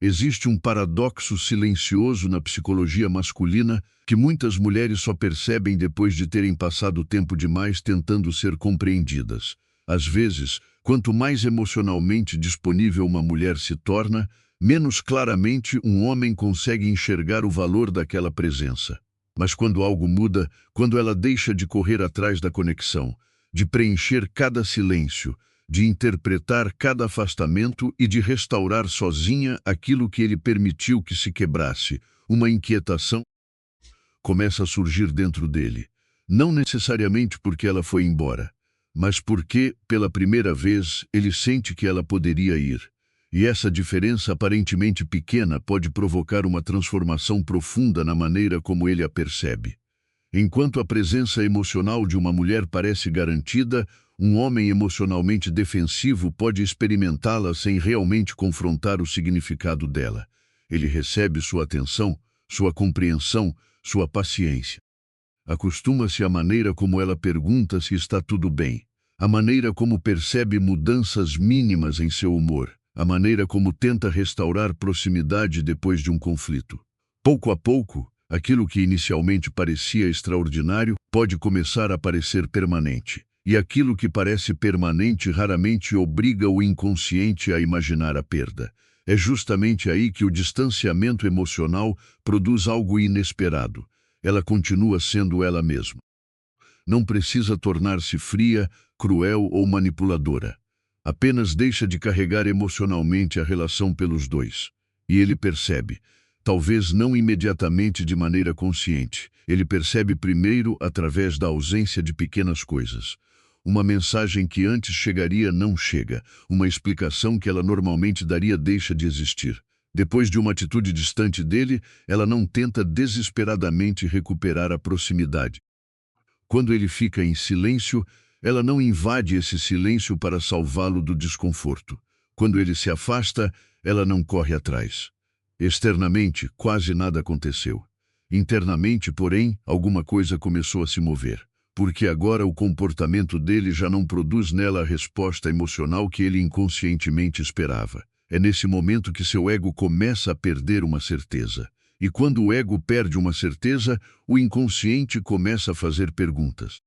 Existe um paradoxo silencioso na psicologia masculina que muitas mulheres só percebem depois de terem passado tempo demais tentando ser compreendidas. Às vezes, quanto mais emocionalmente disponível uma mulher se torna, menos claramente um homem consegue enxergar o valor daquela presença. Mas quando algo muda, quando ela deixa de correr atrás da conexão, de preencher cada silêncio, de interpretar cada afastamento e de restaurar sozinha aquilo que ele permitiu que se quebrasse, uma inquietação começa a surgir dentro dele. Não necessariamente porque ela foi embora, mas porque, pela primeira vez, ele sente que ela poderia ir. E essa diferença aparentemente pequena pode provocar uma transformação profunda na maneira como ele a percebe. Enquanto a presença emocional de uma mulher parece garantida, um homem emocionalmente defensivo pode experimentá-la sem realmente confrontar o significado dela. Ele recebe sua atenção, sua compreensão, sua paciência. Acostuma-se à maneira como ela pergunta se está tudo bem, a maneira como percebe mudanças mínimas em seu humor, a maneira como tenta restaurar proximidade depois de um conflito. Pouco a pouco, aquilo que inicialmente parecia extraordinário pode começar a parecer permanente. E aquilo que parece permanente raramente obriga o inconsciente a imaginar a perda. É justamente aí que o distanciamento emocional produz algo inesperado. Ela continua sendo ela mesma. Não precisa tornar-se fria, cruel ou manipuladora. Apenas deixa de carregar emocionalmente a relação pelos dois. E ele percebe, talvez não imediatamente de maneira consciente, ele percebe primeiro através da ausência de pequenas coisas. Uma mensagem que antes chegaria não chega, uma explicação que ela normalmente daria deixa de existir. Depois de uma atitude distante dele, ela não tenta desesperadamente recuperar a proximidade. Quando ele fica em silêncio, ela não invade esse silêncio para salvá-lo do desconforto. Quando ele se afasta, ela não corre atrás. Externamente, quase nada aconteceu. Internamente, porém, alguma coisa começou a se mover. Porque agora o comportamento dele já não produz nela a resposta emocional que ele inconscientemente esperava. É nesse momento que seu ego começa a perder uma certeza. E quando o ego perde uma certeza, o inconsciente começa a fazer perguntas.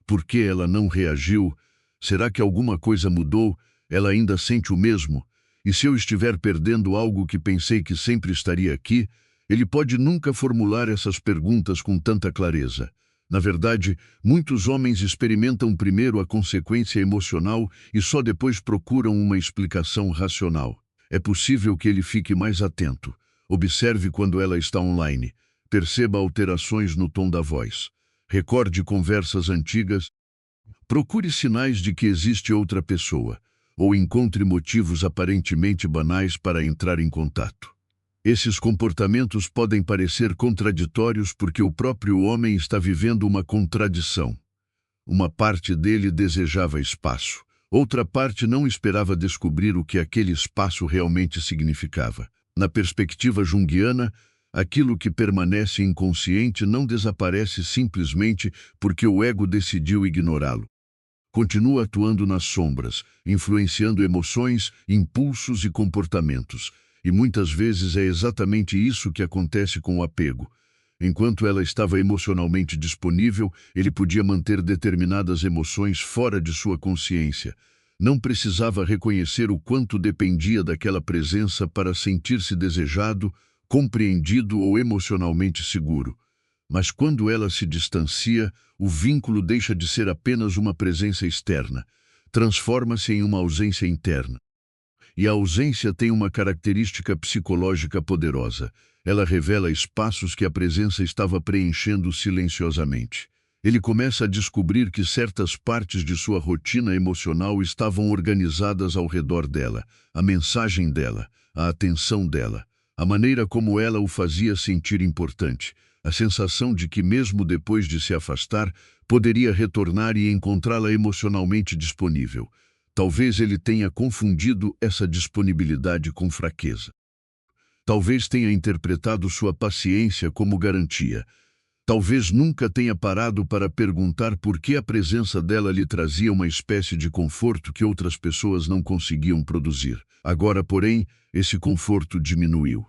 Por que ela não reagiu? Será que alguma coisa mudou? Ela ainda sente o mesmo? E se eu estiver perdendo algo que pensei que sempre estaria aqui? Ele pode nunca formular essas perguntas com tanta clareza. Na verdade, muitos homens experimentam primeiro a consequência emocional e só depois procuram uma explicação racional. É possível que ele fique mais atento. Observe quando ela está online. Perceba alterações no tom da voz. Recorde conversas antigas. Procure sinais de que existe outra pessoa, ou encontre motivos aparentemente banais para entrar em contato. Esses comportamentos podem parecer contraditórios porque o próprio homem está vivendo uma contradição. Uma parte dele desejava espaço. Outra parte não esperava descobrir o que aquele espaço realmente significava. Na perspectiva junguiana, aquilo que permanece inconsciente não desaparece simplesmente porque o ego decidiu ignorá-lo. Continua atuando nas sombras, influenciando emoções, impulsos e comportamentos. E muitas vezes é exatamente isso que acontece com o apego. Enquanto ela estava emocionalmente disponível, ele podia manter determinadas emoções fora de sua consciência. Não precisava reconhecer o quanto dependia daquela presença para sentir-se desejado, compreendido ou emocionalmente seguro. Mas quando ela se distancia, o vínculo deixa de ser apenas uma presença externa, transforma-se em uma ausência interna. E a ausência tem uma característica psicológica poderosa. Ela revela espaços que a presença estava preenchendo silenciosamente. Ele começa a descobrir que certas partes de sua rotina emocional estavam organizadas ao redor dela, a mensagem dela, a atenção dela, a maneira como ela o fazia sentir importante, a sensação de que mesmo depois de se afastar, poderia retornar e encontrá-la emocionalmente disponível. Talvez ele tenha confundido essa disponibilidade com fraqueza. Talvez tenha interpretado sua paciência como garantia. Talvez nunca tenha parado para perguntar por que a presença dela lhe trazia uma espécie de conforto que outras pessoas não conseguiam produzir. Agora, porém, esse conforto diminuiu.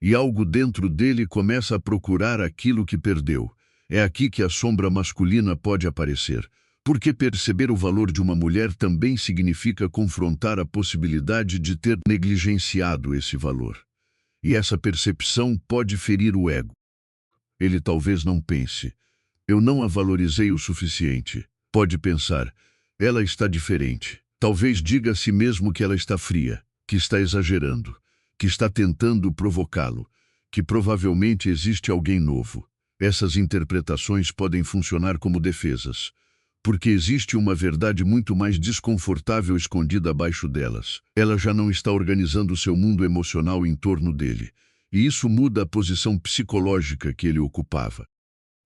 E algo dentro dele começa a procurar aquilo que perdeu. É aqui que a sombra masculina pode aparecer. Porque perceber o valor de uma mulher também significa confrontar a possibilidade de ter negligenciado esse valor. E essa percepção pode ferir o ego. Ele talvez não pense: eu não a valorizei o suficiente. Pode pensar: ela está diferente. Talvez diga a si mesmo que ela está fria, que está exagerando, que está tentando provocá-lo, que provavelmente existe alguém novo. Essas interpretações podem funcionar como defesas, porque existe uma verdade muito mais desconfortável escondida abaixo delas. Ela já não está organizando seu mundo emocional em torno dele, e isso muda a posição psicológica que ele ocupava.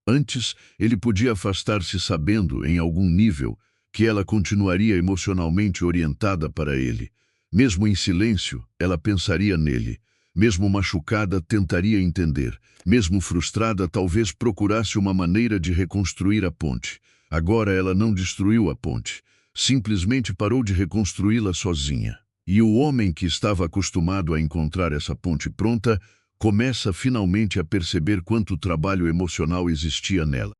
Antes, ele podia afastar-se sabendo, em algum nível, que ela continuaria emocionalmente orientada para ele. Mesmo em silêncio, ela pensaria nele. Mesmo machucada, tentaria entender. Mesmo frustrada, talvez procurasse uma maneira de reconstruir a ponte. Agora ela não destruiu a ponte. Simplesmente parou de reconstruí-la sozinha. E o homem que estava acostumado a encontrar essa ponte pronta começa finalmente a perceber quanto trabalho emocional existia nela.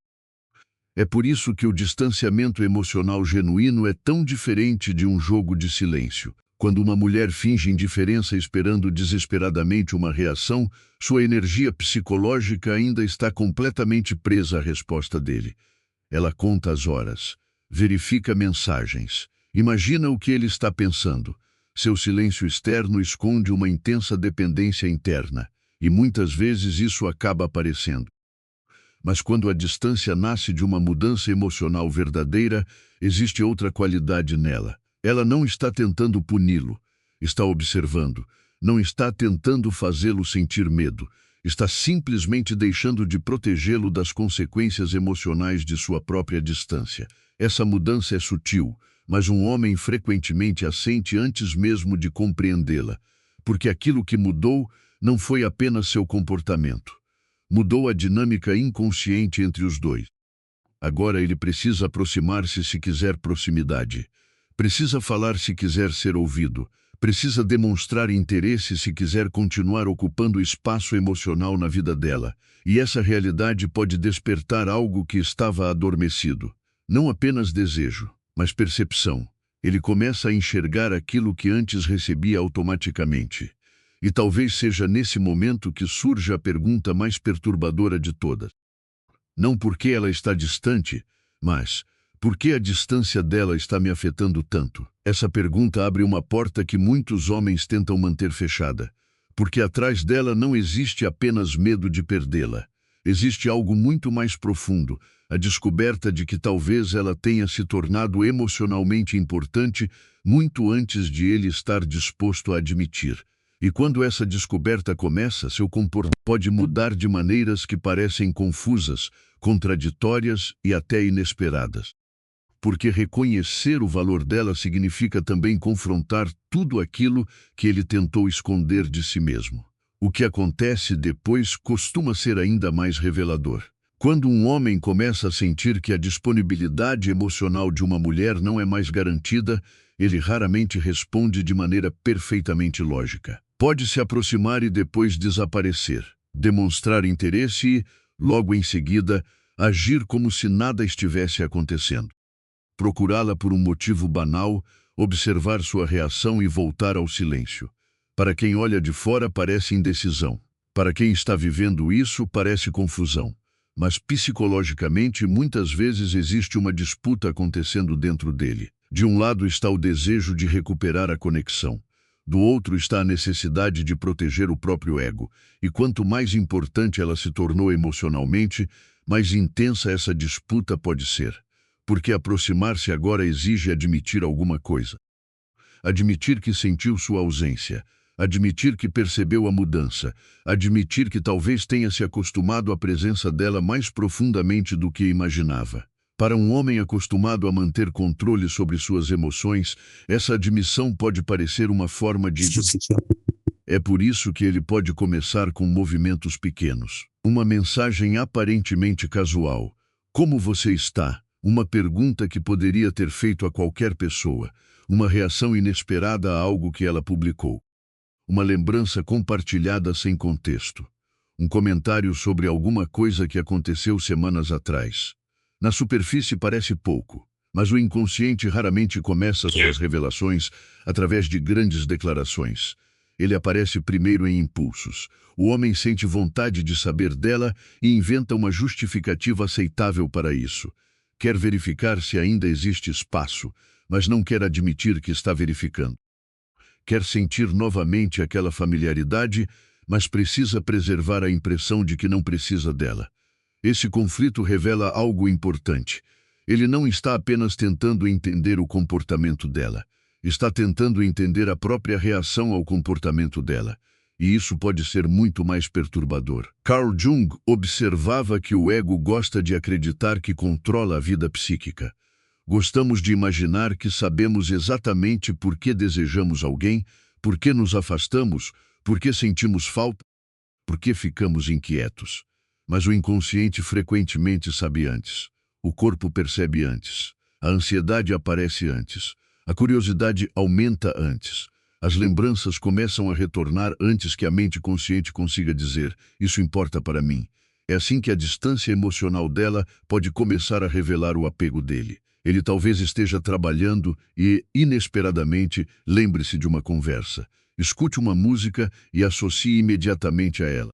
É por isso que o distanciamento emocional genuíno é tão diferente de um jogo de silêncio. Quando uma mulher finge indiferença esperando desesperadamente uma reação, sua energia psicológica ainda está completamente presa à resposta dele. Ela conta as horas, verifica mensagens, imagina o que ele está pensando. Seu silêncio externo esconde uma intensa dependência interna, e muitas vezes isso acaba aparecendo. Mas quando a distância nasce de uma mudança emocional verdadeira, existe outra qualidade nela. Ela não está tentando puni-lo, está observando, não está tentando fazê-lo sentir medo, está simplesmente deixando de protegê-lo das consequências emocionais de sua própria distância. Essa mudança é sutil, mas um homem frequentemente a sente antes mesmo de compreendê-la, porque aquilo que mudou não foi apenas seu comportamento. Mudou a dinâmica inconsciente entre os dois. Agora ele precisa aproximar-se se quiser proximidade. Precisa falar se quiser ser ouvido. Precisa demonstrar interesse se quiser continuar ocupando espaço emocional na vida dela. E essa realidade pode despertar algo que estava adormecido. Não apenas desejo, mas percepção. Ele começa a enxergar aquilo que antes recebia automaticamente. E talvez seja nesse momento que surge a pergunta mais perturbadora de todas. Não porque ela está distante, mas por que a distância dela está me afetando tanto? Essa pergunta abre uma porta que muitos homens tentam manter fechada, porque atrás dela não existe apenas medo de perdê-la. Existe algo muito mais profundo, a descoberta de que talvez ela tenha se tornado emocionalmente importante muito antes de ele estar disposto a admitir. E quando essa descoberta começa, seu comportamento pode mudar de maneiras que parecem confusas, contraditórias e até inesperadas. Porque reconhecer o valor dela significa também confrontar tudo aquilo que ele tentou esconder de si mesmo. O que acontece depois costuma ser ainda mais revelador. Quando um homem começa a sentir que a disponibilidade emocional de uma mulher não é mais garantida, ele raramente responde de maneira perfeitamente lógica. Pode se aproximar e depois desaparecer, demonstrar interesse e, logo em seguida, agir como se nada estivesse acontecendo. Procurá-la por um motivo banal, observar sua reação e voltar ao silêncio. Para quem olha de fora, parece indecisão. Para quem está vivendo isso, parece confusão. Mas psicologicamente, muitas vezes existe uma disputa acontecendo dentro dele. De um lado está o desejo de recuperar a conexão. Do outro está a necessidade de proteger o próprio ego. E quanto mais importante ela se tornou emocionalmente, mais intensa essa disputa pode ser. Porque aproximar-se agora exige admitir alguma coisa. Admitir que sentiu sua ausência. Admitir que percebeu a mudança. Admitir que talvez tenha se acostumado à presença dela mais profundamente do que imaginava. Para um homem acostumado a manter controle sobre suas emoções, essa admissão pode parecer uma forma de... É por isso que ele pode começar com movimentos pequenos. Uma mensagem aparentemente casual. Como você está? Uma pergunta que poderia ter feito a qualquer pessoa. Uma reação inesperada a algo que ela publicou. Uma lembrança compartilhada sem contexto. Um comentário sobre alguma coisa que aconteceu semanas atrás. Na superfície parece pouco, mas o inconsciente raramente começa suas revelações através de grandes declarações. Ele aparece primeiro em impulsos. O homem sente vontade de saber dela e inventa uma justificativa aceitável para isso. Quer verificar se ainda existe espaço, mas não quer admitir que está verificando. Quer sentir novamente aquela familiaridade, mas precisa preservar a impressão de que não precisa dela. Esse conflito revela algo importante. Ele não está apenas tentando entender o comportamento dela. Está tentando entender a própria reação ao comportamento dela. E isso pode ser muito mais perturbador. Carl Jung observava que o ego gosta de acreditar que controla a vida psíquica. Gostamos de imaginar que sabemos exatamente por que desejamos alguém, por que nos afastamos, por que sentimos falta, por que ficamos inquietos. Mas o inconsciente frequentemente sabe antes. O corpo percebe antes. A ansiedade aparece antes. A curiosidade aumenta antes. As lembranças começam a retornar antes que a mente consciente consiga dizer: isso importa para mim. É assim que a distância emocional dela pode começar a revelar o apego dele. Ele talvez esteja trabalhando e, inesperadamente, lembre-se de uma conversa. Escute uma música e associe imediatamente a ela.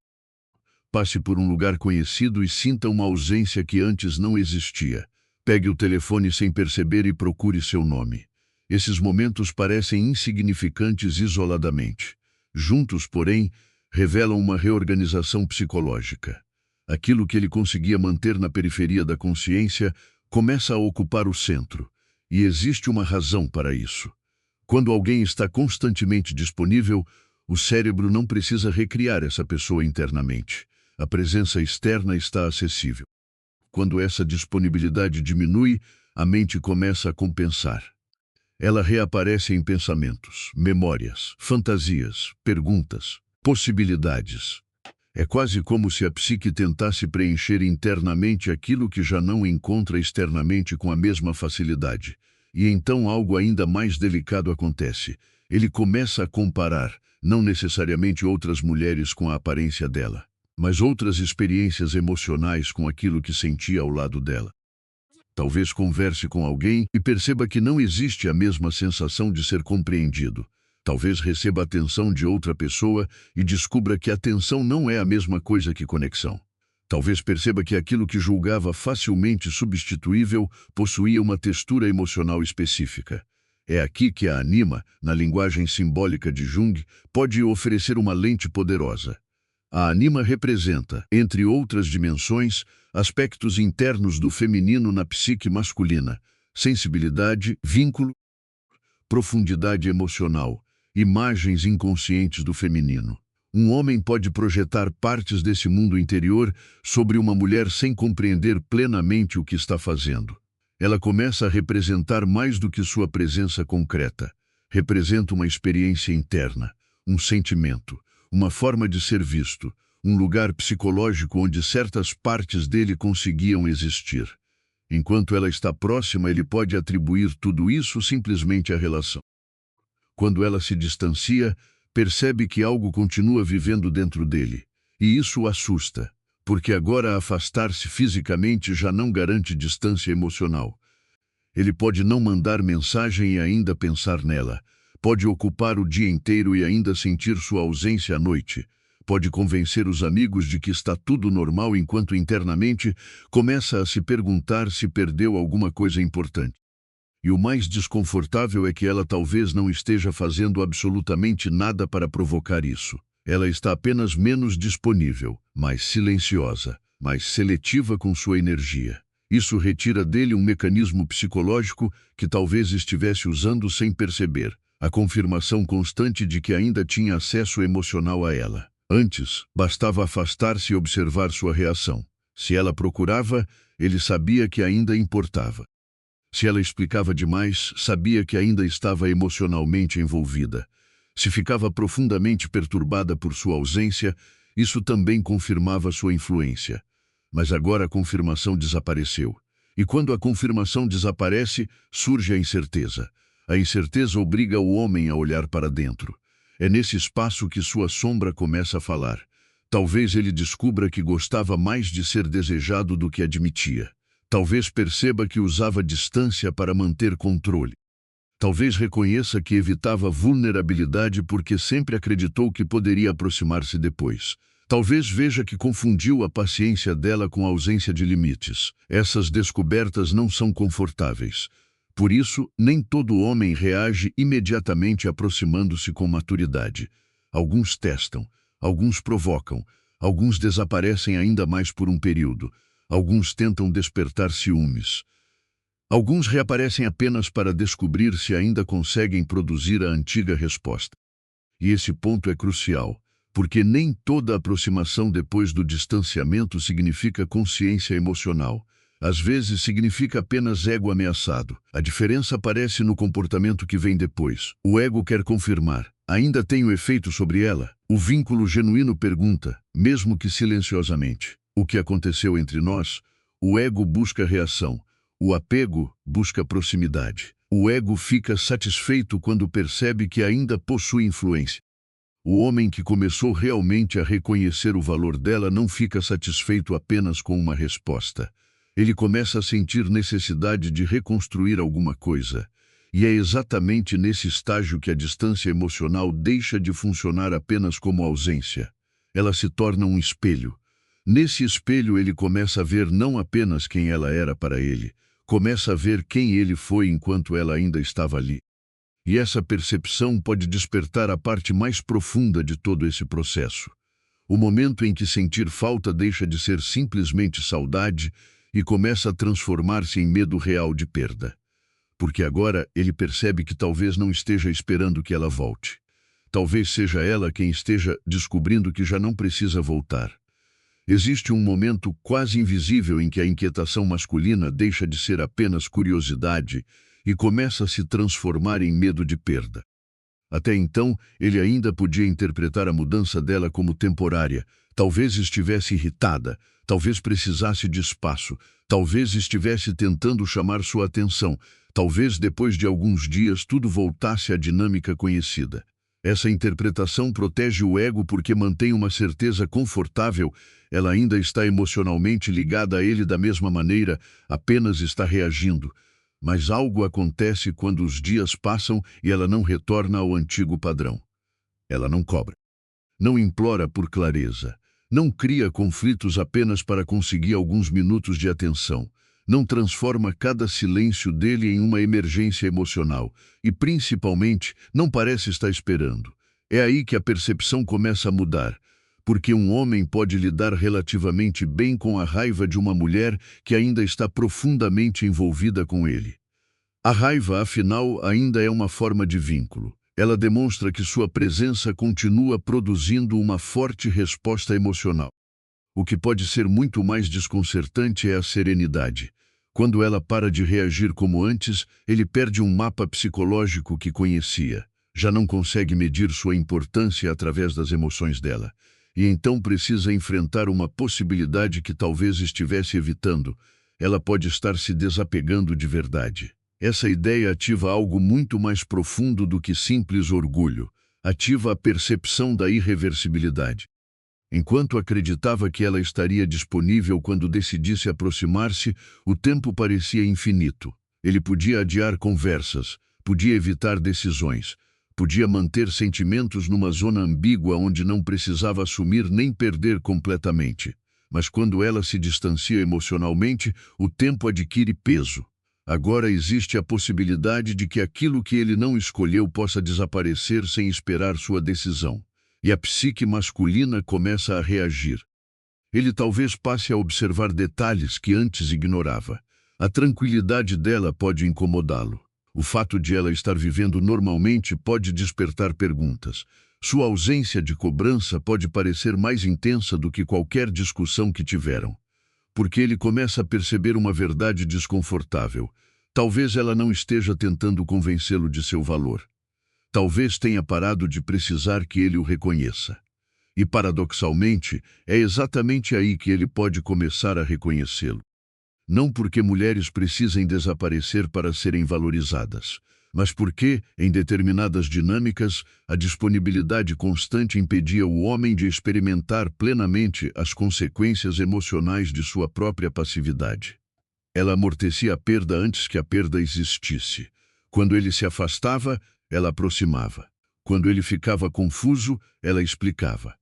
Passe por um lugar conhecido e sinta uma ausência que antes não existia. Pegue o telefone sem perceber e procure seu nome. Esses momentos parecem insignificantes isoladamente. Juntos, porém, revelam uma reorganização psicológica. Aquilo que ele conseguia manter na periferia da consciência começa a ocupar o centro. E existe uma razão para isso. Quando alguém está constantemente disponível, o cérebro não precisa recriar essa pessoa internamente. A presença externa está acessível. Quando essa disponibilidade diminui, a mente começa a compensar. Ela reaparece em pensamentos, memórias, fantasias, perguntas, possibilidades. É quase como se a psique tentasse preencher internamente aquilo que já não encontra externamente com a mesma facilidade. E então algo ainda mais delicado acontece. Ele começa a comparar, não necessariamente outras mulheres com a aparência dela, mas outras experiências emocionais com aquilo que sentia ao lado dela. Talvez converse com alguém e perceba que não existe a mesma sensação de ser compreendido. Talvez receba atenção de outra pessoa e descubra que atenção não é a mesma coisa que conexão. Talvez perceba que aquilo que julgava facilmente substituível possuía uma textura emocional específica. É aqui que a anima, na linguagem simbólica de Jung, pode oferecer uma lente poderosa. A anima representa, entre outras dimensões, aspectos internos do feminino na psique masculina: sensibilidade, vínculo, profundidade emocional, imagens inconscientes do feminino. Um homem pode projetar partes desse mundo interior sobre uma mulher sem compreender plenamente o que está fazendo. Ela começa a representar mais do que sua presença concreta. Representa uma experiência interna, um sentimento, uma forma de ser visto, um lugar psicológico onde certas partes dele conseguiam existir. Enquanto ela está próxima, ele pode atribuir tudo isso simplesmente à relação. Quando ela se distancia, percebe que algo continua vivendo dentro dele. E isso o assusta, porque agora afastar-se fisicamente já não garante distância emocional. Ele pode não mandar mensagem e ainda pensar nela. Pode ocupar o dia inteiro e ainda sentir sua ausência à noite. Pode convencer os amigos de que está tudo normal enquanto internamente começa a se perguntar se perdeu alguma coisa importante. E o mais desconfortável é que ela talvez não esteja fazendo absolutamente nada para provocar isso. Ela está apenas menos disponível, mais silenciosa, mais seletiva com sua energia. Isso retira dele um mecanismo psicológico que talvez estivesse usando sem perceber. A confirmação constante de que ainda tinha acesso emocional a ela. Antes, bastava afastar-se e observar sua reação. Se ela procurava, ele sabia que ainda importava. Se ela explicava demais, sabia que ainda estava emocionalmente envolvida. Se ficava profundamente perturbada por sua ausência, isso também confirmava sua influência. Mas agora a confirmação desapareceu. E quando a confirmação desaparece, surge a incerteza. A incerteza obriga o homem a olhar para dentro. É nesse espaço que sua sombra começa a falar. Talvez ele descubra que gostava mais de ser desejado do que admitia. Talvez perceba que usava distância para manter controle. Talvez reconheça que evitava vulnerabilidade porque sempre acreditou que poderia aproximar-se depois. Talvez veja que confundiu a paciência dela com a ausência de limites. Essas descobertas não são confortáveis. Por isso, nem todo homem reage imediatamente aproximando-se com maturidade. Alguns testam, alguns provocam, alguns desaparecem ainda mais por um período, alguns tentam despertar ciúmes. Alguns reaparecem apenas para descobrir se ainda conseguem produzir a antiga resposta. E esse ponto é crucial, porque nem toda aproximação depois do distanciamento significa consciência emocional. Às vezes significa apenas ego ameaçado. A diferença aparece no comportamento que vem depois. O ego quer confirmar. Ainda tem o efeito sobre ela? O vínculo genuíno pergunta, mesmo que silenciosamente. O que aconteceu entre nós? O ego busca reação. O apego busca proximidade. O ego fica satisfeito quando percebe que ainda possui influência. O homem que começou realmente a reconhecer o valor dela não fica satisfeito apenas com uma resposta. Ele começa a sentir necessidade de reconstruir alguma coisa. E é exatamente nesse estágio que a distância emocional deixa de funcionar apenas como ausência. Ela se torna um espelho. Nesse espelho ele começa a ver não apenas quem ela era para ele, começa a ver quem ele foi enquanto ela ainda estava ali. E essa percepção pode despertar a parte mais profunda de todo esse processo. O momento em que sentir falta deixa de ser simplesmente saudade e começa a transformar-se em medo real de perda. Porque agora ele percebe que talvez não esteja esperando que ela volte. Talvez seja ela quem esteja descobrindo que já não precisa voltar. Existe um momento quase invisível em que a inquietação masculina deixa de ser apenas curiosidade e começa a se transformar em medo de perda. Até então, ele ainda podia interpretar a mudança dela como temporária. Talvez estivesse irritada, talvez precisasse de espaço, talvez estivesse tentando chamar sua atenção, talvez depois de alguns dias tudo voltasse à dinâmica conhecida. Essa interpretação protege o ego porque mantém uma certeza confortável. Ela ainda está emocionalmente ligada a ele da mesma maneira, apenas está reagindo. Mas algo acontece quando os dias passam e ela não retorna ao antigo padrão. Ela não cobra. Não implora por clareza. Não cria conflitos apenas para conseguir alguns minutos de atenção. Não transforma cada silêncio dele em uma emergência emocional. E, principalmente, não parece estar esperando. É aí que a percepção começa a mudar. Porque um homem pode lidar relativamente bem com a raiva de uma mulher que ainda está profundamente envolvida com ele. A raiva, afinal, ainda é uma forma de vínculo. Ela demonstra que sua presença continua produzindo uma forte resposta emocional. O que pode ser muito mais desconcertante é a serenidade. Quando ela para de reagir como antes, ele perde um mapa psicológico que conhecia. Já não consegue medir sua importância através das emoções dela. E então precisa enfrentar uma possibilidade que talvez estivesse evitando. Ela pode estar se desapegando de verdade. Essa ideia ativa algo muito mais profundo do que simples orgulho. Ativa a percepção da irreversibilidade. Enquanto acreditava que ela estaria disponível quando decidisse aproximar-se, o tempo parecia infinito. Ele podia adiar conversas, podia evitar decisões, podia manter sentimentos numa zona ambígua onde não precisava assumir nem perder completamente. Mas quando ela se distancia emocionalmente, o tempo adquire peso. Agora existe a possibilidade de que aquilo que ele não escolheu possa desaparecer sem esperar sua decisão. E a psique masculina começa a reagir. Ele talvez passe a observar detalhes que antes ignorava. A tranquilidade dela pode incomodá-lo. O fato de ela estar vivendo normalmente pode despertar perguntas. Sua ausência de cobrança pode parecer mais intensa do que qualquer discussão que tiveram. Porque ele começa a perceber uma verdade desconfortável. Talvez ela não esteja tentando convencê-lo de seu valor. talvez tenha parado de precisar que ele o reconheça. E, paradoxalmente, é exatamente aí que ele pode começar a reconhecê-lo. Não porque mulheres precisem desaparecer para serem valorizadas, mas porque, em determinadas dinâmicas, a disponibilidade constante impedia o homem de experimentar plenamente as consequências emocionais de sua própria passividade. Ela amortecia a perda antes que a perda existisse. Quando ele se afastava, ela aproximava. Quando ele ficava confuso, ela explicava.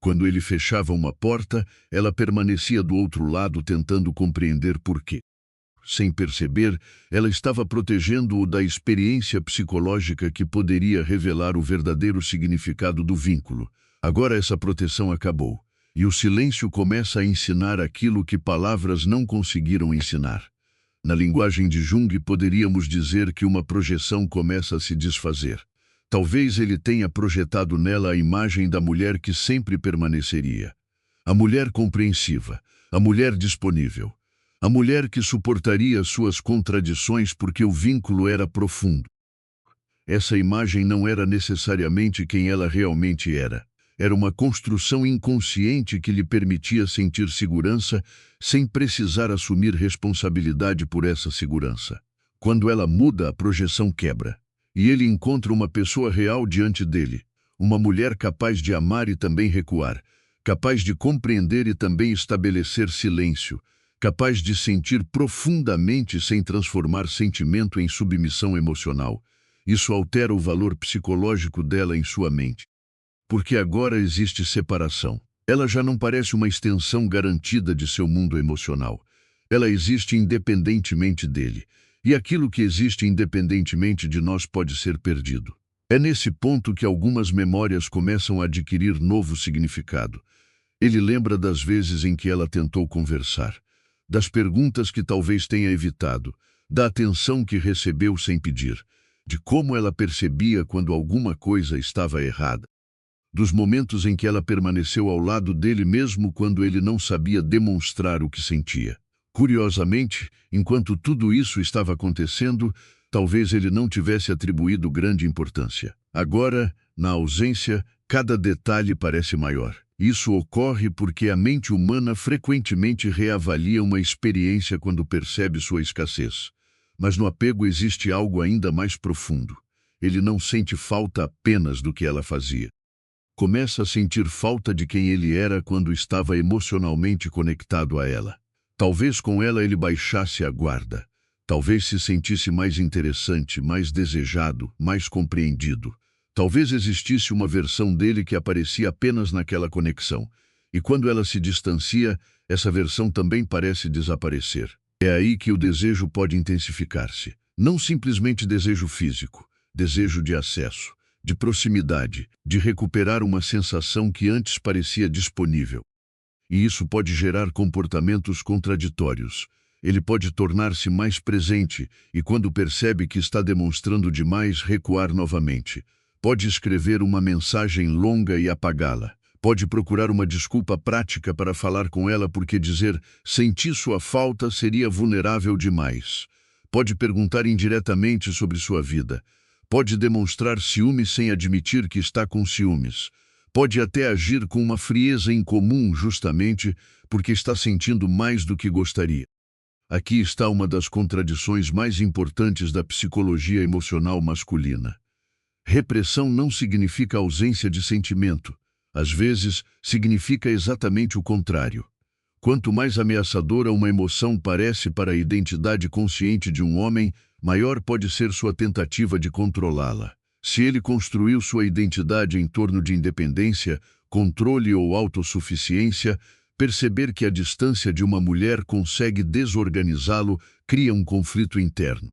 Quando ele fechava uma porta, ela permanecia do outro lado tentando compreender por quê. Sem perceber, ela estava protegendo-o da experiência psicológica que poderia revelar o verdadeiro significado do vínculo. Agora essa proteção acabou, e o silêncio começa a ensinar aquilo que palavras não conseguiram ensinar. Na linguagem de Jung, poderíamos dizer que uma projeção começa a se desfazer. Talvez ele tenha projetado nela a imagem da mulher que sempre permaneceria. A mulher compreensiva, a mulher disponível, a mulher que suportaria suas contradições porque o vínculo era profundo. Essa imagem não era necessariamente quem ela realmente era. Era uma construção inconsciente que lhe permitia sentir segurança sem precisar assumir responsabilidade por essa segurança. Quando ela muda, a projeção quebra. E ele encontra uma pessoa real diante dele, uma mulher capaz de amar e também recuar, capaz de compreender e também estabelecer silêncio, capaz de sentir profundamente sem transformar sentimento em submissão emocional. Isso altera o valor psicológico dela em sua mente. Porque agora existe separação. Ela já não parece uma extensão garantida de seu mundo emocional. Ela existe independentemente dele. E aquilo que existe independentemente de nós pode ser perdido. É nesse ponto que algumas memórias começam a adquirir novo significado. Ele lembra das vezes em que ela tentou conversar, das perguntas que talvez tenha evitado, da atenção que recebeu sem pedir, de como ela percebia quando alguma coisa estava errada, dos momentos em que ela permaneceu ao lado dele mesmo quando ele não sabia demonstrar o que sentia. Curiosamente, enquanto tudo isso estava acontecendo, talvez ele não tivesse atribuído grande importância. Agora, na ausência, cada detalhe parece maior. Isso ocorre porque a mente humana frequentemente reavalia uma experiência quando percebe sua escassez. Mas no apego existe algo ainda mais profundo. Ele não sente falta apenas do que ela fazia. Começa a sentir falta de quem ele era quando estava emocionalmente conectado a ela. Talvez com ela ele baixasse a guarda. Talvez se sentisse mais interessante, mais desejado, mais compreendido. Talvez existisse uma versão dele que aparecia apenas naquela conexão. E quando ela se distancia, essa versão também parece desaparecer. É aí que o desejo pode intensificar-se. Não simplesmente desejo físico, desejo de acesso, de proximidade, de recuperar uma sensação que antes parecia disponível. E isso pode gerar comportamentos contraditórios. Ele pode tornar-se mais presente e, quando percebe que está demonstrando demais, recuar novamente. Pode escrever uma mensagem longa e apagá-la. Pode procurar uma desculpa prática para falar com ela porque dizer "senti sua falta" seria vulnerável demais. Pode perguntar indiretamente sobre sua vida. Pode demonstrar ciúme sem admitir que está com ciúmes. Pode até agir com uma frieza incomum justamente porque está sentindo mais do que gostaria. Aqui está uma das contradições mais importantes da psicologia emocional masculina. Repressão não significa ausência de sentimento. Às vezes, significa exatamente o contrário. Quanto mais ameaçadora uma emoção parece para a identidade consciente de um homem, maior pode ser sua tentativa de controlá-la. Se ele construiu sua identidade em torno de independência, controle ou autossuficiência, perceber que a distância de uma mulher consegue desorganizá-lo cria um conflito interno.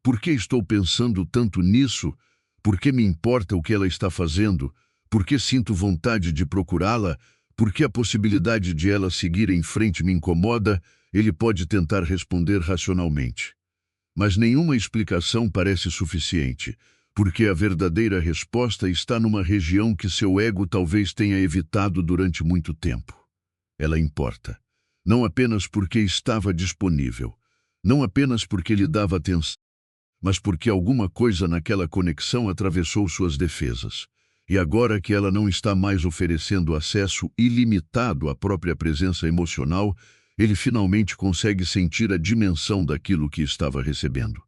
Por que estou pensando tanto nisso? Por que me importa o que ela está fazendo? Por que sinto vontade de procurá-la? Por que a possibilidade de ela seguir em frente me incomoda? Ele pode tentar responder racionalmente. Mas nenhuma explicação parece suficiente. Porque a verdadeira resposta está numa região que seu ego talvez tenha evitado durante muito tempo. Ela importa. Não apenas porque estava disponível. Não apenas porque lhe dava atenção. mas porque alguma coisa naquela conexão atravessou suas defesas. E agora que ela não está mais oferecendo acesso ilimitado à própria presença emocional, ele finalmente consegue sentir a dimensão daquilo que estava recebendo.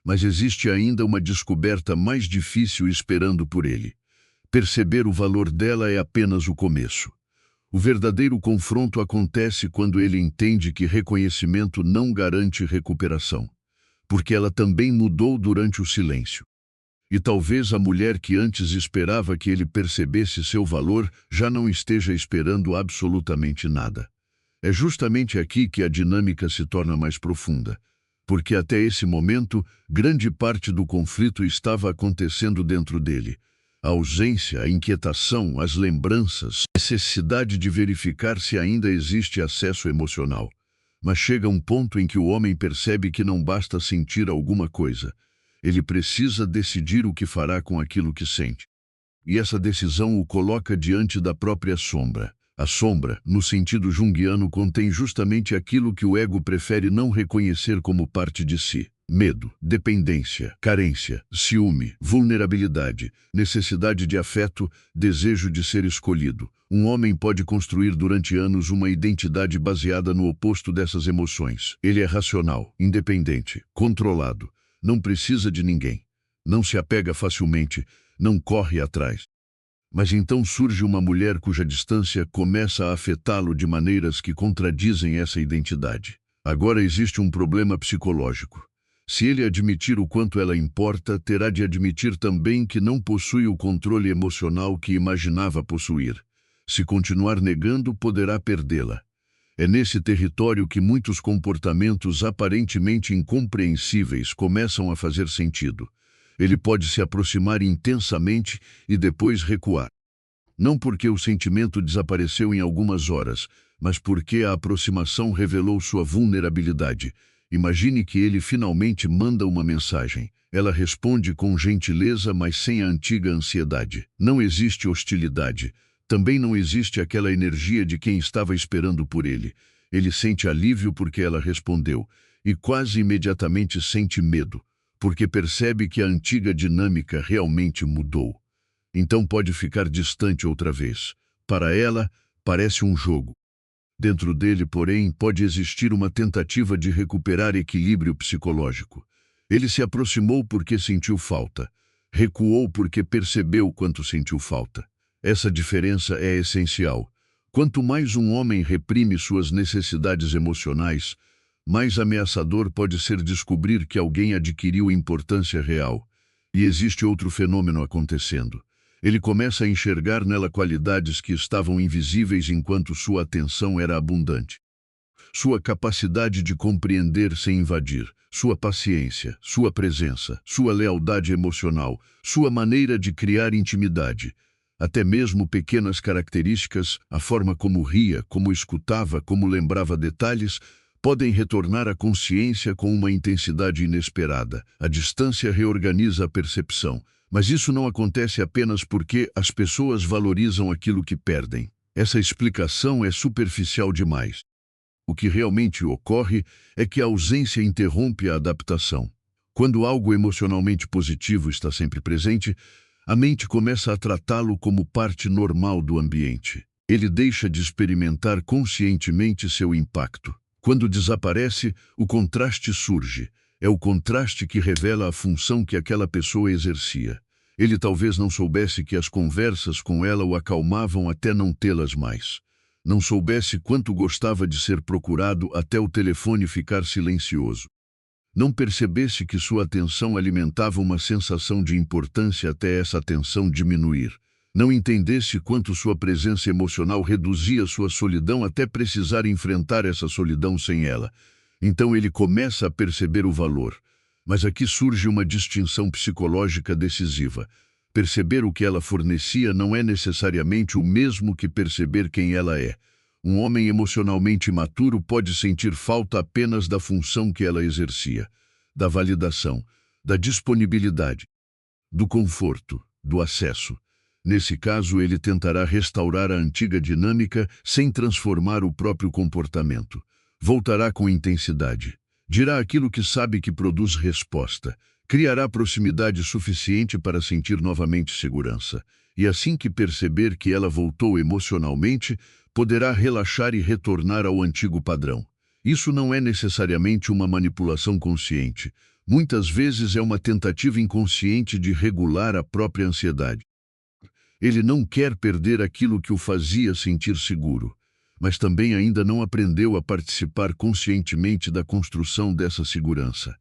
Mas existe ainda uma descoberta mais difícil esperando por ele. Perceber o valor dela é apenas o começo. O verdadeiro confronto acontece quando ele entende que reconhecimento não garante recuperação, porque ela também mudou durante o silêncio. E talvez a mulher que antes esperava que ele percebesse seu valor já não esteja esperando absolutamente nada. É justamente aqui que a dinâmica se torna mais profunda, porque até esse momento, grande parte do conflito estava acontecendo dentro dele. A ausência, a inquietação, as lembranças, a necessidade de verificar se ainda existe acesso emocional. Mas chega um ponto em que o homem percebe que não basta sentir alguma coisa. Ele precisa decidir o que fará com aquilo que sente. E essa decisão o coloca diante da própria sombra. A sombra, no sentido junguiano, contém justamente aquilo que o ego prefere não reconhecer como parte de si. Medo, dependência, carência, ciúme, vulnerabilidade, necessidade de afeto, desejo de ser escolhido. Um homem pode construir durante anos uma identidade baseada no oposto dessas emoções. Ele é racional, independente, controlado, não precisa de ninguém, não se apega facilmente, não corre atrás. Mas então surge uma mulher cuja distância começa a afetá-lo de maneiras que contradizem essa identidade. Agora existe um problema psicológico. Se ele admitir o quanto ela importa, terá de admitir também que não possui o controle emocional que imaginava possuir. Se continuar negando, poderá perdê-la. É nesse território que muitos comportamentos aparentemente incompreensíveis começam a fazer sentido. Ele pode se aproximar intensamente e depois recuar. Não porque o sentimento desapareceu em algumas horas, mas porque a aproximação revelou sua vulnerabilidade. Imagine que ele finalmente manda uma mensagem. Ela responde com gentileza, mas sem a antiga ansiedade. Não existe hostilidade. Também não existe aquela energia de quem estava esperando por ele. Ele sente alívio porque ela respondeu, e quase imediatamente sente medo, porque percebe que a antiga dinâmica realmente mudou. Então pode ficar distante outra vez. Para ela, parece um jogo. Dentro dele, porém, pode existir uma tentativa de recuperar equilíbrio psicológico. Ele se aproximou porque sentiu falta. Recuou porque percebeu quanto sentiu falta. Essa diferença é essencial. Quanto mais um homem reprime suas necessidades emocionais, mais ameaçador pode ser descobrir que alguém adquiriu importância real. E existe outro fenômeno acontecendo. Ele começa a enxergar nela qualidades que estavam invisíveis enquanto sua atenção era abundante. Sua capacidade de compreender sem invadir, sua paciência, sua presença, sua lealdade emocional, sua maneira de criar intimidade. Até mesmo pequenas características, a forma como ria, como escutava, como lembrava detalhes, podem retornar à consciência com uma intensidade inesperada. A distância reorganiza a percepção. Mas isso não acontece apenas porque as pessoas valorizam aquilo que perdem. Essa explicação é superficial demais. O que realmente ocorre é que a ausência interrompe a adaptação. Quando algo emocionalmente positivo está sempre presente, a mente começa a tratá-lo como parte normal do ambiente. Ele deixa de experimentar conscientemente seu impacto. Quando desaparece, o contraste surge. É o contraste que revela a função que aquela pessoa exercia. Ele talvez não soubesse que as conversas com ela o acalmavam até não tê-las mais. Não soubesse quanto gostava de ser procurado até o telefone ficar silencioso. Não percebesse que sua atenção alimentava uma sensação de importância até essa atenção diminuir. Não entendesse quanto sua presença emocional reduzia sua solidão até precisar enfrentar essa solidão sem ela. Então ele começa a perceber o valor. Mas aqui surge uma distinção psicológica decisiva. Perceber o que ela fornecia não é necessariamente o mesmo que perceber quem ela é. Um homem emocionalmente maturo pode sentir falta apenas da função que ela exercia, da validação, da disponibilidade, do conforto, do acesso. Nesse caso, ele tentará restaurar a antiga dinâmica sem transformar o próprio comportamento. Voltará com intensidade. Dirá aquilo que sabe que produz resposta, Criará proximidade suficiente para sentir novamente segurança. E assim que perceber que ela voltou emocionalmente, poderá relaxar e retornar ao antigo padrão. Isso não é necessariamente uma manipulação consciente. Muitas vezes é uma tentativa inconsciente de regular a própria ansiedade. Ele não quer perder aquilo que o fazia sentir seguro, mas também ainda não aprendeu a participar conscientemente da construção dessa segurança.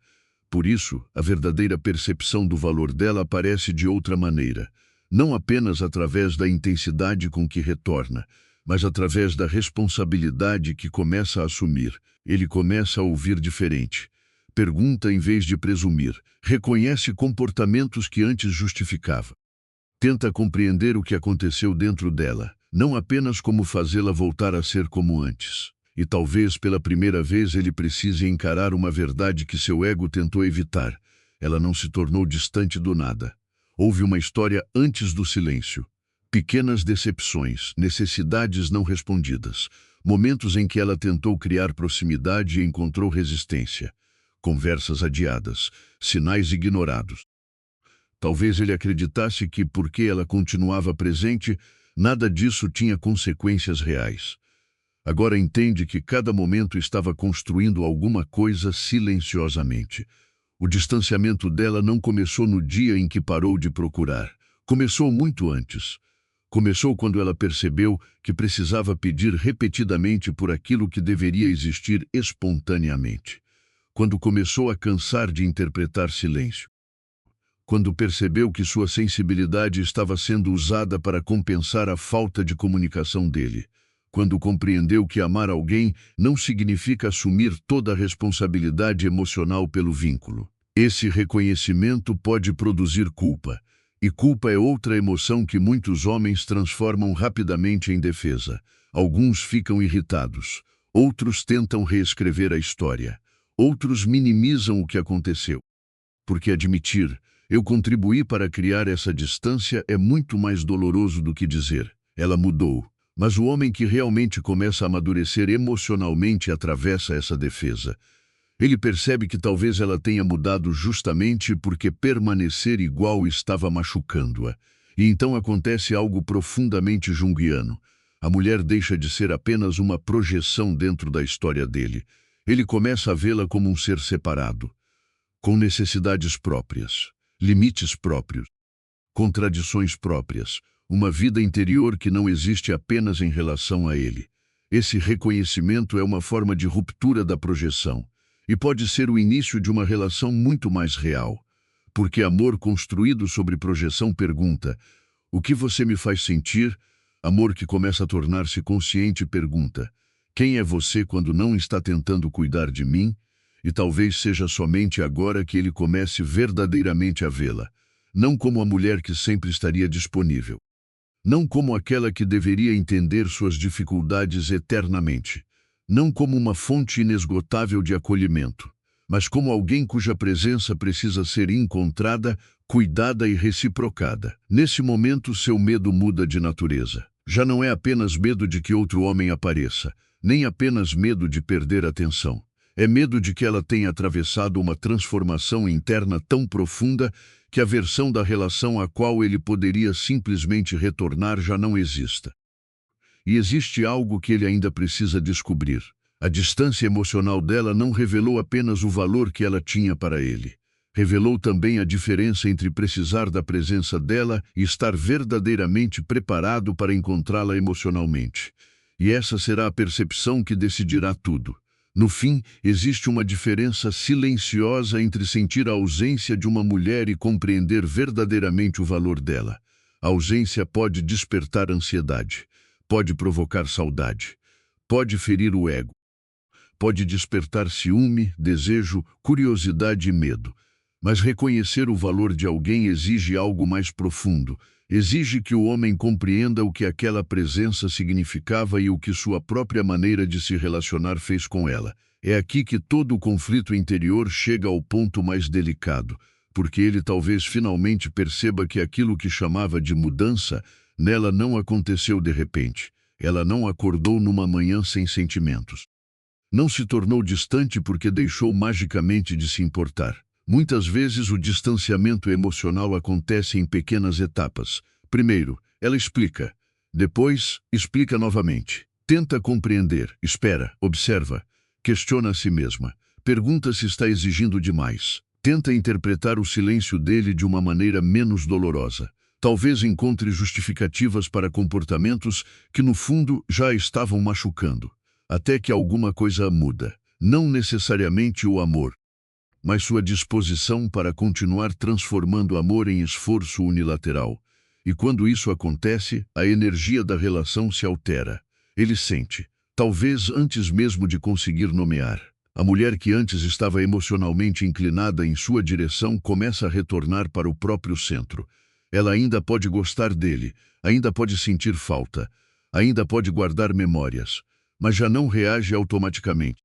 Por isso, a verdadeira percepção do valor dela aparece de outra maneira, não apenas através da intensidade com que retorna, mas através da responsabilidade que começa a assumir. Ele começa a ouvir diferente. Pergunta em vez de presumir. Reconhece comportamentos que antes justificava. Tenta compreender o que aconteceu dentro dela, não apenas como fazê-la voltar a ser como antes. E talvez pela primeira vez ele precise encarar uma verdade que seu ego tentou evitar. Ela não se tornou distante do nada. Houve uma história antes do silêncio. Pequenas decepções, necessidades não respondidas, momentos em que ela tentou criar proximidade e encontrou resistência. Conversas adiadas, sinais ignorados. Talvez ele acreditasse que, porque ela continuava presente, nada disso tinha consequências reais. Agora entende que cada momento estava construindo alguma coisa silenciosamente. O distanciamento dela não começou no dia em que parou de procurar. Começou muito antes. Começou quando ela percebeu que precisava pedir repetidamente por aquilo que deveria existir espontaneamente. Quando começou a cansar de interpretar silêncio. Quando percebeu que sua sensibilidade estava sendo usada para compensar a falta de comunicação dele. Quando compreendeu que amar alguém não significa assumir toda a responsabilidade emocional pelo vínculo. Esse reconhecimento pode produzir culpa, e culpa é outra emoção que muitos homens transformam rapidamente em defesa. Alguns ficam irritados, outros tentam reescrever a história, outros minimizam o que aconteceu. Porque admitir, eu contribuí para criar essa distância é muito mais doloroso do que dizer, ela mudou. Mas o homem que realmente começa a amadurecer emocionalmente atravessa essa defesa. Ele percebe que talvez ela tenha mudado justamente porque permanecer igual estava machucando-a. E então acontece algo profundamente junguiano. A mulher deixa de ser apenas uma projeção dentro da história dele. Ele começa a vê-la como um ser separado, com necessidades próprias, limites próprios, contradições próprias, uma vida interior que não existe apenas em relação a ele. Esse reconhecimento é uma forma de ruptura da projeção e pode ser o início de uma relação muito mais real, porque amor construído sobre projeção pergunta: o que você me faz sentir? Amor que começa a tornar-se consciente pergunta: quem é você quando não está tentando cuidar de mim? E talvez seja somente agora que ele comece verdadeiramente a vê-la, não como a mulher que sempre estaria disponível, não como aquela que deveria entender suas dificuldades eternamente, não como uma fonte inesgotável de acolhimento, mas como alguém cuja presença precisa ser encontrada, cuidada e reciprocada. Nesse momento, seu medo muda de natureza. Já não é apenas medo de que outro homem apareça, nem apenas medo de perder a atenção. É medo de que ela tenha atravessado uma transformação interna tão profunda que a versão da relação a qual ele poderia simplesmente retornar já não exista. E existe algo que ele ainda precisa descobrir. A distância emocional dela não revelou apenas o valor que ela tinha para ele. Revelou também a diferença entre precisar da presença dela e estar verdadeiramente preparado para encontrá-la emocionalmente. E essa será a percepção que decidirá tudo. No fim, existe uma diferença silenciosa entre sentir a ausência de uma mulher e compreender verdadeiramente o valor dela. A ausência pode despertar ansiedade, pode provocar saudade, pode ferir o ego, pode despertar ciúme, desejo, curiosidade e medo. Mas reconhecer o valor de alguém exige algo mais profundo. Exige que o homem compreenda o que aquela presença significava e o que sua própria maneira de se relacionar fez com ela. É aqui que todo o conflito interior chega ao ponto mais delicado, porque ele talvez finalmente perceba que aquilo que chamava de mudança nela não aconteceu de repente. Ela não acordou numa manhã sem sentimentos. Não se tornou distante porque deixou magicamente de se importar. Muitas vezes o distanciamento emocional acontece em pequenas etapas. Primeiro, ela explica. Depois, explica novamente. Tenta compreender, espera, observa, questiona a si mesma. Pergunta se está exigindo demais. Tenta interpretar o silêncio dele de uma maneira menos dolorosa. Talvez encontre justificativas para comportamentos que, no fundo, já estavam machucando. Até que alguma coisa muda. Não necessariamente o amor, mas sua disposição para continuar transformando amor em esforço unilateral. E quando isso acontece, a energia da relação se altera. Ele sente, talvez antes mesmo de conseguir nomear. A mulher que antes estava emocionalmente inclinada em sua direção começa a retornar para o próprio centro. Ela ainda pode gostar dele, ainda pode sentir falta, ainda pode guardar memórias, mas já não reage automaticamente.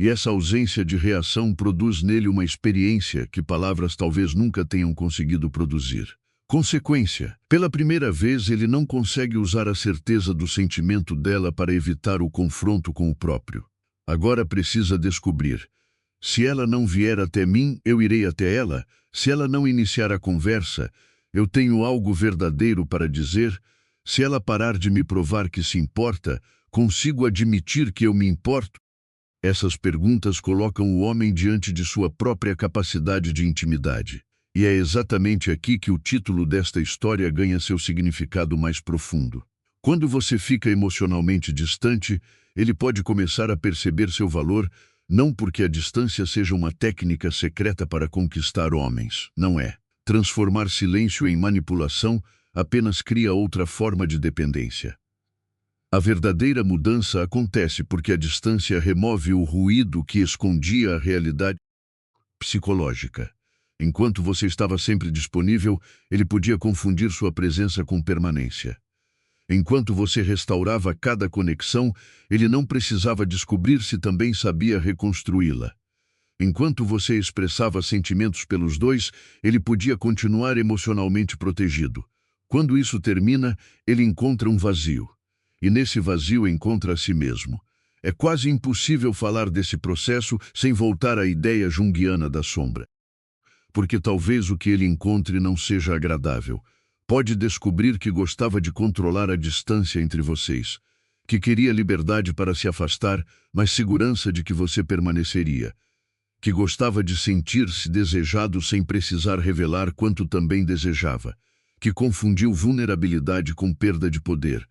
E essa ausência de reação produz nele uma experiência que palavras talvez nunca tenham conseguido produzir. Consequência: pela primeira vez ele não consegue usar a certeza do sentimento dela para evitar o confronto com o próprio. Agora precisa descobrir. Se ela não vier até mim, eu irei até ela. Se ela não iniciar a conversa, eu tenho algo verdadeiro para dizer. Se ela parar de me provar que se importa, consigo admitir que eu me importo? Essas perguntas colocam o homem diante de sua própria capacidade de intimidade. E é exatamente aqui que o título desta história ganha seu significado mais profundo. Quando você fica emocionalmente distante, ele pode começar a perceber seu valor, não porque a distância seja uma técnica secreta para conquistar homens, não é. Transformar silêncio em manipulação apenas cria outra forma de dependência. A verdadeira mudança acontece porque a distância remove o ruído que escondia a realidade psicológica. Enquanto você estava sempre disponível, ele podia confundir sua presença com permanência. Enquanto você restaurava cada conexão, ele não precisava descobrir se também sabia reconstruí-la. Enquanto você expressava sentimentos pelos dois, ele podia continuar emocionalmente protegido. Quando isso termina, ele encontra um vazio. E nesse vazio encontra a si mesmo. É quase impossível falar desse processo sem voltar à ideia junguiana da sombra. Porque talvez o que ele encontre não seja agradável. Pode descobrir que gostava de controlar a distância entre vocês, que queria liberdade para se afastar, mas segurança de que você permaneceria, que gostava de sentir-se desejado sem precisar revelar quanto também desejava, que confundiu vulnerabilidade com perda de poder,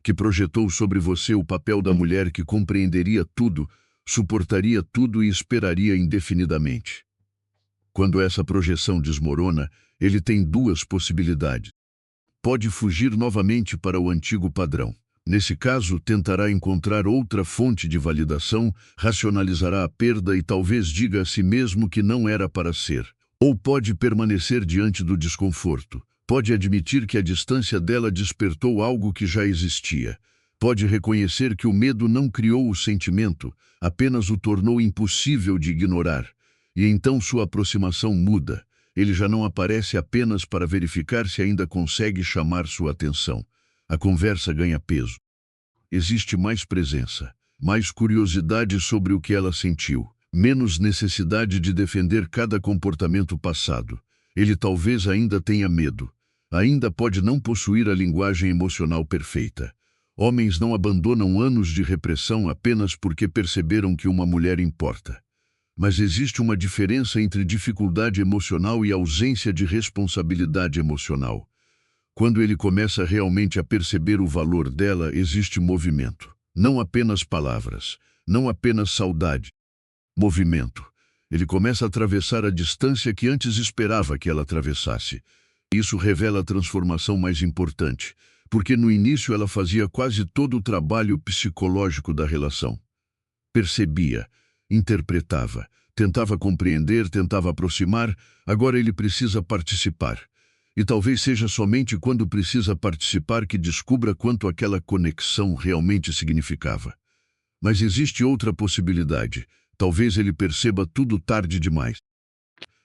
que projetou sobre você o papel da mulher que compreenderia tudo, suportaria tudo e esperaria indefinidamente. Quando essa projeção desmorona, ele tem duas possibilidades. Pode fugir novamente para o antigo padrão. Nesse caso, tentará encontrar outra fonte de validação, racionalizará a perda e talvez diga a si mesmo que não era para ser. Ou pode permanecer diante do desconforto. Pode admitir que a distância dela despertou algo que já existia. Pode reconhecer que o medo não criou o sentimento, apenas o tornou impossível de ignorar. E então sua aproximação muda. Ele já não aparece apenas para verificar se ainda consegue chamar sua atenção. A conversa ganha peso. Existe mais presença, mais curiosidade sobre o que ela sentiu, menos necessidade de defender cada comportamento passado. Ele talvez ainda tenha medo. Ainda pode não possuir a linguagem emocional perfeita. Homens não abandonam anos de repressão apenas porque perceberam que uma mulher importa. Mas existe uma diferença entre dificuldade emocional e ausência de responsabilidade emocional. Quando ele começa realmente a perceber o valor dela, existe movimento. Não apenas palavras, não apenas saudade. Movimento. Ele começa a atravessar a distância que antes esperava que ela atravessasse. Isso revela a transformação mais importante, porque no início ela fazia quase todo o trabalho psicológico da relação. Percebia, interpretava, tentava compreender, tentava aproximar, agora ele precisa participar. E talvez seja somente quando precisa participar que descubra quanto aquela conexão realmente significava. Mas existe outra possibilidade. Talvez ele perceba tudo tarde demais.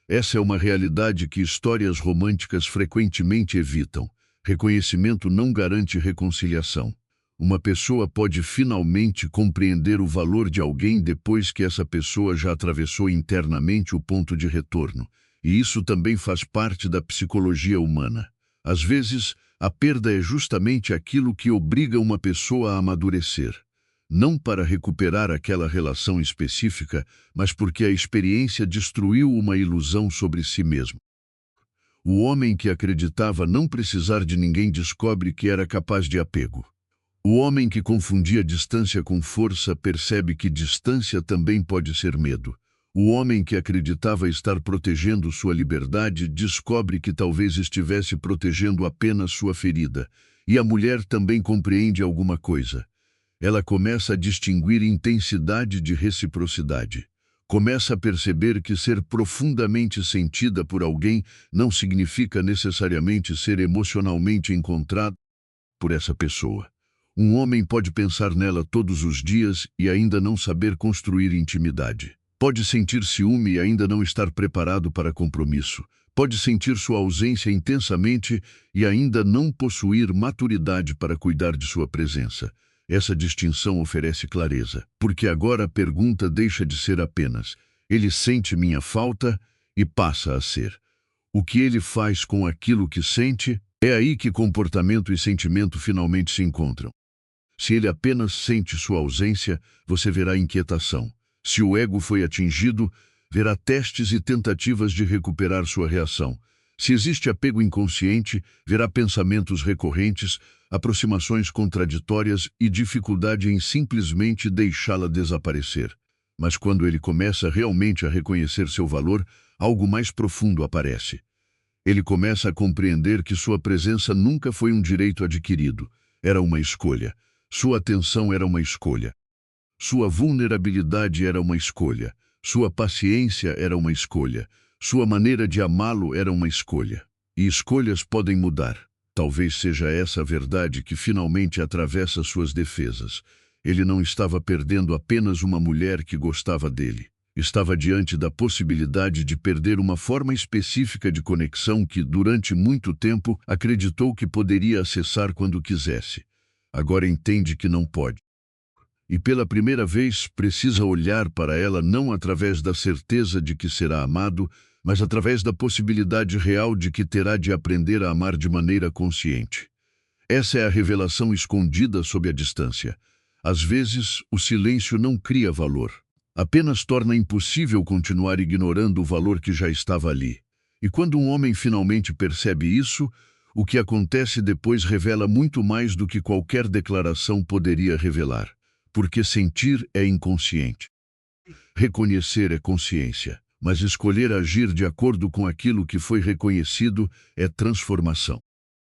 Essa é uma realidade que histórias românticas frequentemente evitam. Reconhecimento não garante reconciliação. Uma pessoa pode finalmente compreender o valor de alguém depois que essa pessoa já atravessou internamente o ponto de retorno. E isso também faz parte da psicologia humana. Às vezes, a perda é justamente aquilo que obriga uma pessoa a amadurecer. Não para recuperar aquela relação específica, mas porque a experiência destruiu uma ilusão sobre si mesmo. O homem que acreditava não precisar de ninguém descobre que era capaz de apego. O homem que confundia distância com força percebe que distância também pode ser medo. O homem que acreditava estar protegendo sua liberdade descobre que talvez estivesse protegendo apenas sua ferida. E a mulher também compreende alguma coisa. Ela começa a distinguir intensidade de reciprocidade. Começa a perceber que ser profundamente sentida por alguém não significa necessariamente ser emocionalmente encontrado por essa pessoa. Um homem pode pensar nela todos os dias e ainda não saber construir intimidade. Pode sentir ciúme e ainda não estar preparado para compromisso. Pode sentir sua ausência intensamente e ainda não possuir maturidade para cuidar de sua presença. Essa distinção oferece clareza, porque agora a pergunta deixa de ser apenas: ele sente minha falta? E passa a ser: o que ele faz com aquilo que sente? É aí que comportamento e sentimento finalmente se encontram. Se ele apenas sente sua ausência, você verá inquietação. Se o ego foi atingido, verá testes e tentativas de recuperar sua reação. Se existe apego inconsciente, verá pensamentos recorrentes, aproximações contraditórias e dificuldade em simplesmente deixá-la desaparecer. Mas quando ele começa realmente a reconhecer seu valor, algo mais profundo aparece. Ele começa a compreender que sua presença nunca foi um direito adquirido, era uma escolha. Sua atenção era uma escolha. Sua vulnerabilidade era uma escolha. Sua paciência era uma escolha. Sua maneira de amá-lo era uma escolha. E escolhas podem mudar. Talvez seja essa a verdade que finalmente atravessa suas defesas. Ele não estava perdendo apenas uma mulher que gostava dele. Estava diante da possibilidade de perder uma forma específica de conexão que, durante muito tempo, acreditou que poderia acessar quando quisesse. Agora entende que não pode. E pela primeira vez precisa olhar para ela não através da certeza de que será amado, mas através da possibilidade real de que terá de aprender a amar de maneira consciente. Essa é a revelação escondida sob a distância. Às vezes, o silêncio não cria valor. Apenas torna impossível continuar ignorando o valor que já estava ali. E quando um homem finalmente percebe isso, o que acontece depois revela muito mais do que qualquer declaração poderia revelar. Porque sentir é inconsciente. Reconhecer é consciência. Mas escolher agir de acordo com aquilo que foi reconhecido é transformação.